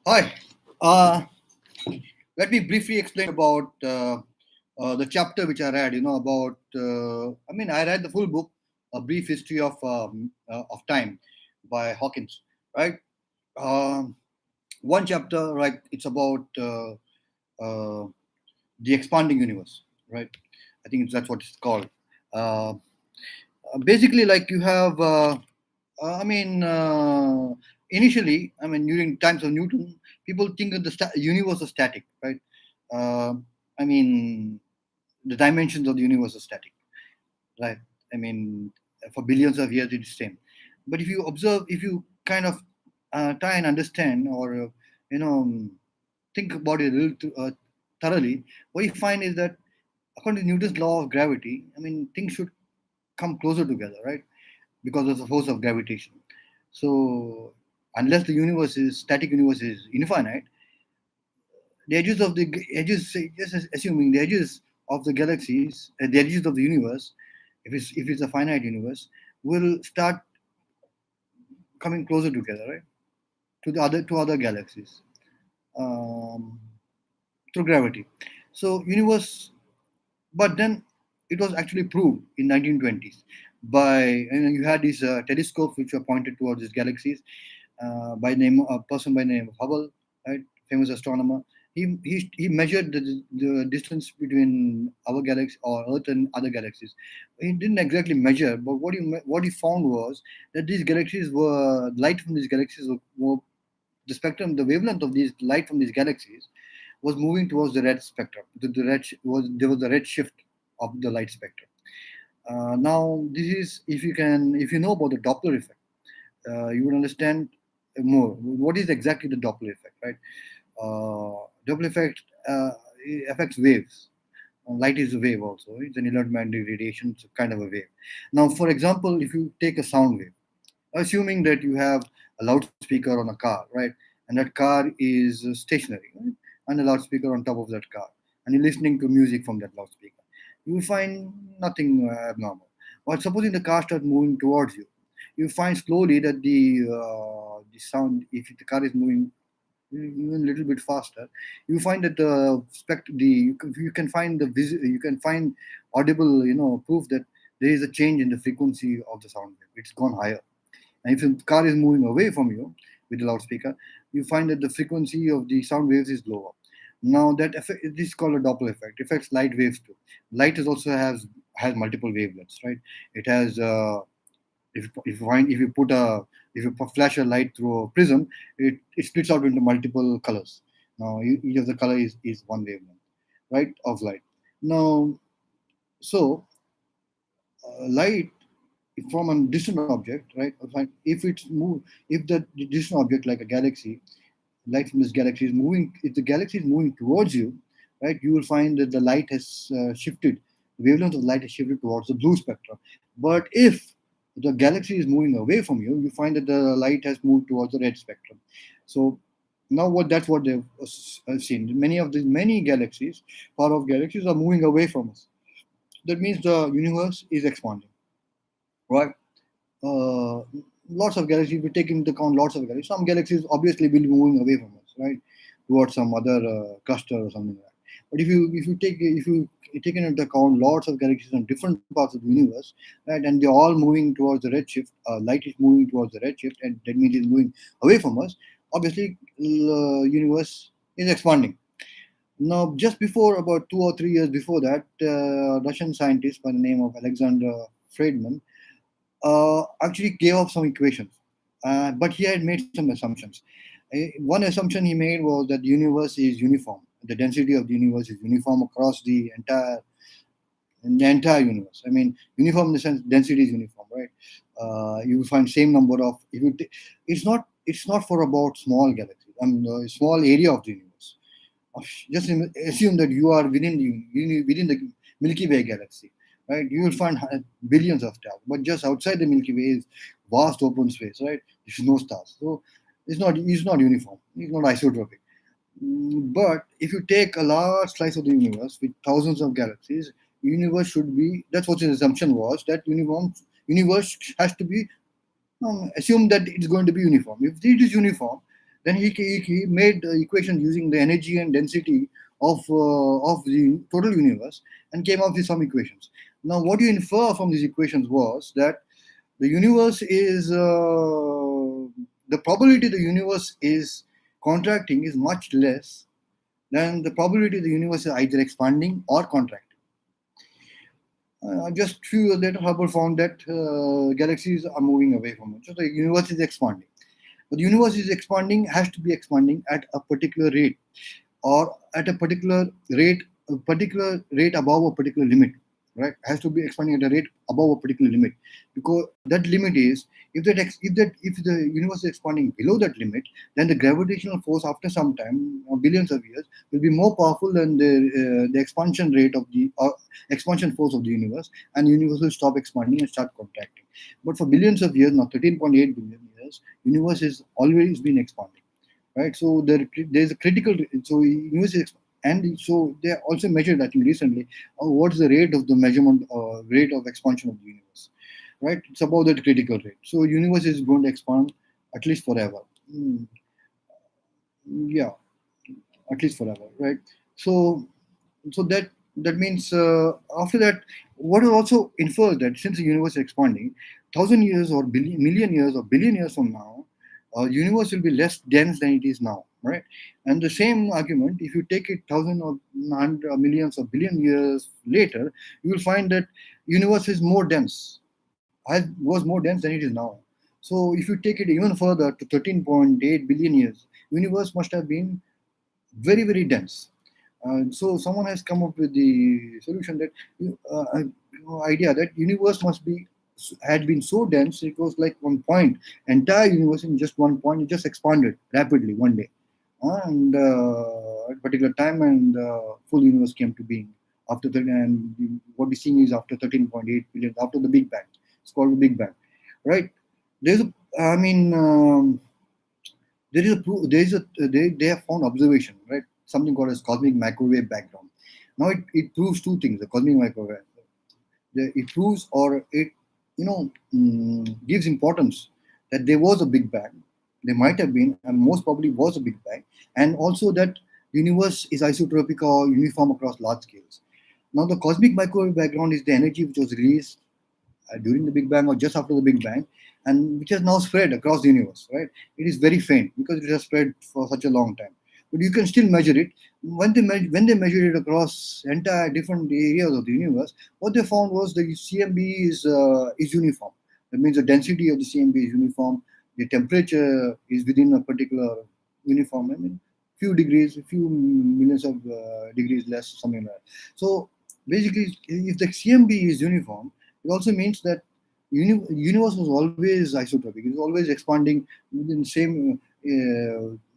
Hi. Uh, Let me briefly explain about the chapter which I read. About. I read the full book, A Brief History of Time, by Hawkins. Right. Um One chapter, right? It's about uh, the expanding universe. Right. I think that's what it's called. Uh, Basically, like you have. Initially, during times of Newton, people think of the universe as static, right? Uh, I mean, the dimensions of the universe are static, right? I mean, for billions of years, it's the same. But if you observe, if you kind of try and understand, or you know, think about it a little thoroughly, what you find is that according to Newton's law of gravity, things should come closer together, right? Because of the force of gravitation. So unless the universe is static, universe is infinite, the edges of the edges, just assuming the edges of the galaxies, the edges of the universe, if it's a finite universe, will start coming closer together, right? To other galaxies um, through gravity. So universe, but then it was actually proved in 1920s by you had these telescopes which were pointed towards these galaxies by name a person by the name of Hubble, right, famous astronomer. He measured the distance between our galaxy or Earth and other galaxies. He didn't exactly measure, but what he found was that these galaxies were light from these galaxies were the spectrum, the wavelength of these light from these galaxies was moving towards the red spectrum. The red was there was the red shift of the light spectrum. Now, this is if you know about the Doppler effect, you would understand more. What is exactly the Doppler effect, right? Doppler effect affects waves. Light is a wave also. It's an electromagnetic radiation. It's a kind of a wave. Now, for example, if you take a sound wave, assuming that you have a loudspeaker on a car, right, and that car is stationary, right? And a loudspeaker on top of that car, and you're listening to music from that loudspeaker, you will find nothing abnormal. But supposing the car starts moving towards you, you find slowly that the sound, if the car is moving even a little bit faster, you find that you can find audible, proof that there is a change in the frequency of the sound wave. It's gone higher. And if the car is moving away from you with the loudspeaker, you find that the frequency of the sound waves is lower. Now that effect, this is called a Doppler effect. Affects light waves too. Light is also has multiple wavelengths, right? It has if you put a if you flash a light through a prism, it splits out into multiple colors. Now each of the color is one wavelength, right, of light. Now, so light from a distant object, right? If it's move, if the distant object like a galaxy, light from this galaxy is moving, if the galaxy is moving towards you, right, you will find that the light has shifted, the wavelength of light has shifted towards the blue spectrum. But if the galaxy is moving away from you, you find that the light has moved towards the red spectrum. So now what that's what they've seen. Many galaxies, far off galaxies, are moving away from us. That means the universe is expanding, right? uh, Lots of galaxies, we take into account lots of galaxies. Some galaxies obviously will be moving away from us, right, towards some other cluster or something like that. But if you take into account lots of galaxies on different parts of the universe, right, and they're all moving towards the redshift, light is moving towards the redshift, and that means it's moving away from us. Obviously, universe is expanding. Now, just before about 2 or 3 years before that, Russian scientist by the name of Alexander Friedman actually gave up some equations, but he had made some assumptions. One assumption he made was that the universe is uniform. The density of the universe is uniform across the entire universe. Uniform in the sense density is uniform, right? You will find same number of. It's not for about small galaxies. A small area of the universe. Just assume that you are within the Milky Way galaxy, right? You will find billions of stars, but just outside the Milky Way is vast open space, right? There's no stars, so it's not uniform. It's not isotropic. But if you take a large slice of the universe with thousands of galaxies, universe should be. That's what his assumption was. That universe has to be assume that it's going to be uniform. If it is uniform, Then he made equations using the energy and density of the total universe and came up with some equations. Now, what you infer from these equations was that the universe is the probability the universe is contracting is much less than the probability the universe is either expanding or contracting. Just few years later, Hubble found that galaxies are moving away from it. So the universe is expanding. But the universe is expanding, has to be expanding at a particular rate, or at a particular rate above a particular limit, right? Has to be expanding at a rate above a particular limit, because that limit is, if the universe is expanding below that limit, then the gravitational force after some time, billions of years, will be more powerful than the expansion rate of the expansion force of the universe, and the universe will stop expanding and start contracting. But for billions of years, now 13.8 billion years, universe has always been expanding, right? So there's a critical. So universe is, and so they also measured, I think, recently, what's the rate of the measurement, rate of expansion of the universe, right? It's about that critical rate. So universe is going to expand at least forever. Yeah, at least forever, right? So that means, after that, what is also inferred that since the universe is expanding, 1,000 years or million years or billion years from now, universe will be less dense than it is now, right? And the same argument, if you take it thousand or hundred millions or billion years later, you will find that universe is more dense, was more dense than it is now. So if you take it even further to 13.8 billion years, universe must have been very, very dense. So someone has come up with the solution that idea that universe must be had been so dense it was like one point, entire universe in just one point, it just expanded rapidly one day, and at a particular time, and full universe came to being after 30, and what we're seeing is after 13.8 billion, after the Big Bang. It's called the Big Bang, right? There's a, I mean. There is a they have found observation, right? Something called as cosmic microwave background. Now it proves two things. The cosmic microwave, it proves, or it, gives importance that there was a Big Bang. There might have been, and most probably was a Big Bang, and also that universe is isotropic or uniform across large scales. Now the cosmic microwave background is the energy which was released during the Big Bang or just after the Big Bang, and which has now spread across the universe, right? It is very faint because it has spread for such a long time. But you can still measure it. When they measured it across entire different areas of the universe, what they found was the CMB is uniform. That means the density of the CMB is uniform. The temperature is within a particular uniform. I mean, few degrees, a few millions of degrees less, something like that. So basically, if the CMB is uniform, it also means that universe was always isotropic. It was always expanding within the same,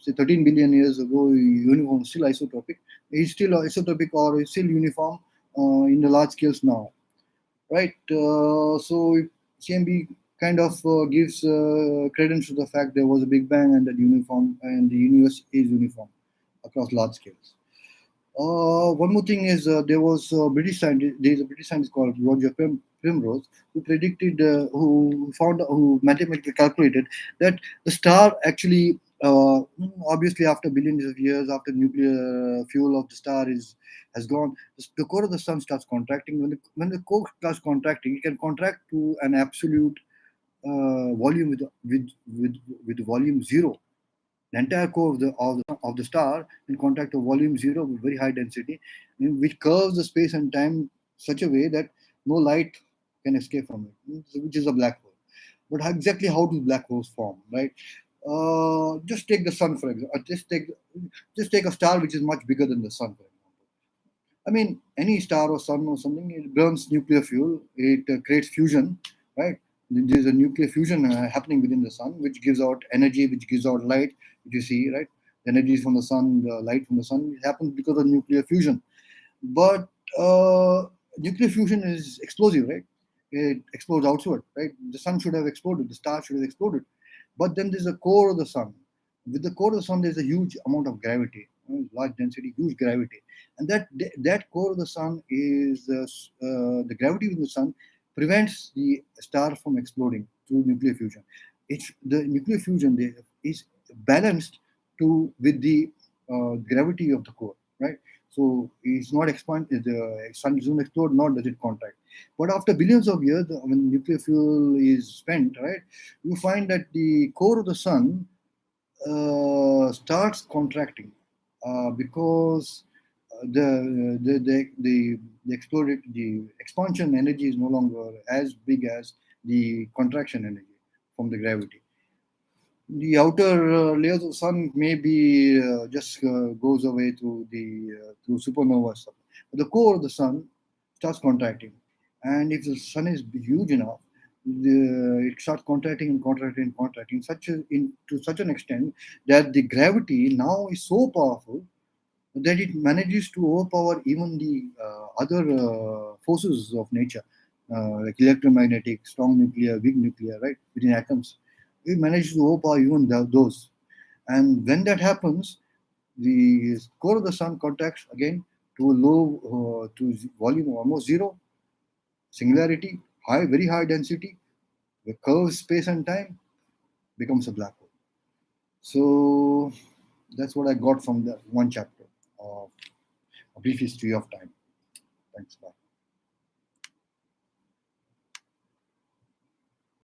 say 13 billion years ago. Uniform was still isotropic. It's still isotropic, or it's still uniform in the large scales now, right? So CMB kind of gives credence to the fact there was a Big Bang, and that uniform, and the universe is uniform across large scales. One more thing is, there was a British scientist. There is a British scientist called Roger Primrose, who predicted, who mathematically calculated that the star actually, obviously after billions of years, after nuclear fuel of the star is has gone, the core of the sun starts contracting. When the core starts contracting, it can contract to an absolute volume with volume zero. The entire core of the star in contact to volume zero with very high density, which curves the space and time such a way that no light can escape from it, which is a black hole. But exactly how do black holes form, right? Just take the sun for example. Just take a star which is much bigger than the sun, for example. I mean, any star or sun or something, it burns nuclear fuel, it creates fusion, right? There's a nuclear fusion happening within the sun, which gives out energy, which gives out light, which you see, right? The energy from the sun, the light from the sun, it happens because of nuclear fusion. But nuclear fusion is explosive, right? It explodes outward, right? The sun should have exploded, the star should have exploded. But then there's a core of the sun. With the core of the sun, there's a huge amount of gravity, large density, huge gravity, and that core of the sun is the gravity within the sun prevents the star from exploding through nuclear fusion. It's the nuclear fusion is balanced to with the gravity of the core, right? So it's not expand. The sun doesn't explode, nor does it contract. But after billions of years, when nuclear fuel is spent, right, you find that the core of the sun starts contracting because the exploded the expansion energy is no longer as big as the contraction energy from the gravity. The outer layers of the sun maybe just goes away through supernova stuff. But the core of the sun starts contracting, and if the sun is huge enough, it starts contracting and contracting and contracting to such an extent that the gravity now is so powerful that it manages to overpower even the other forces of nature, like electromagnetic, strong nuclear, weak nuclear, right, within atoms. It manages to overpower even those. And when that happens, the core of the sun contracts again to a low, to volume of almost zero, singularity, high, very high density, the curved space and time becomes a black hole. So that's what I got from the one chapter of A Brief History of Time.